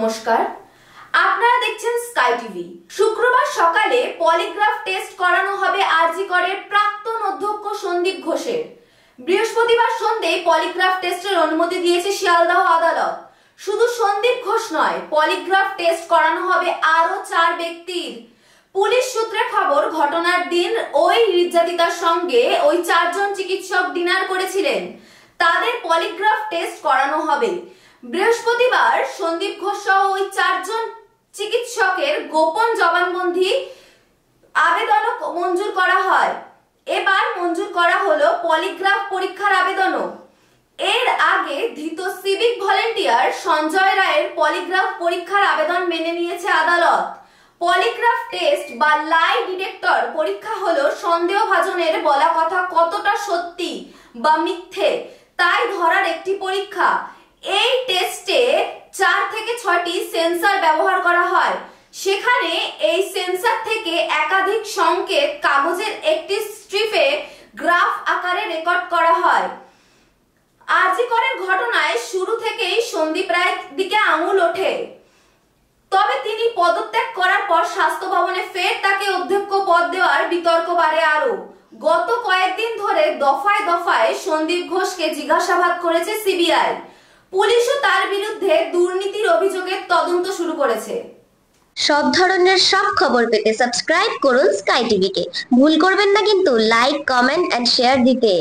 নমস্কার, আপনারা দেখছেন স্কাই টিভি। শুক্রবার সকালে পলিগ্রাফ টেস্ট করানো হবে আরজি করের প্রাক্তন অধ্যক্ষ সন্দীপ ঘোষের। বৃহস্পতিবার সন্ধ্যায় পলিগ্রাফ টেস্টের অনুমতি দিয়েছে শিয়ালদহ আদালত। শুধু সন্দীপ ঘোষ নয়, পলিগ্রাফ টেস্ট করানো হবে আরো 4 ব্যক্তির। পুলিশ সূত্রে খবর, ঘটনার দিন ওই নির্যাতিতার সঙ্গে ওই 4 জন চিকিৎসক ডিনার করেছিলেন। তাদের পলিগ্রাফ টেস্ট করানো হবে। বৃহস্পতিবার সন্দীপ ঘোষ সহ ওই 4 জন চিকিৎসকের গোপন জবানবন্দি আবেদনও মঞ্জুর করা হয়। এবার মঞ্জুর করা হলো পলিগ্রাফ পরীক্ষার আবেদনও। এর আগে ধৃত সিভিক ভলেন্টিয়ার সঞ্জয় রায়ের পলিগ্রাফ পরীক্ষার আবেদন মেনে নিয়েছে আদালত। পলিগ্রাফ টেস্ট বা লাই ডিটেক্টর পরীক্ষা হলো সন্দেহভাজনের বলা কথা কতটা সত্যি বা মিথ্যে তাই ধরার একটি পরীক্ষা। এই টেস্টে 4 থেকে 6টি সেন্সর ব্যবহার করা হয়। সেখানে এই সেন্সর থেকে একাধিক সংকেত কাগজের একটি স্ট্রিপে গ্রাফ আকারে রেকর্ড করা হয়। আরজি করের ঘটনায় শুরু থেকেই সন্দীপ রায়ের দিকে আঙুল ওঠে। তবে তিনি পদত্যাগ করার পর স্বাস্থ্য ভবনে ফের তাকে অধ্যক্ষ পদ দেওয়ার বিতর্ক বাড়ে আরো। গত কয়েকদিন ধরে দফায় দফায় সন্দীপ ঘোষকে জিজ্ঞাসাবাদ করেছে সিবিআই। পুলিশও তার বিরুদ্ধে দুর্নীতির অভিযোগের তদন্ত শুরু করেছে। সব ধরনের সব খবর পেতে সাবস্ক্রাইব করুন স্কাই টিভিকে। ভুল করবেন না কিন্তু লাইক, কমেন্ট এন্ড শেয়ার দিতে।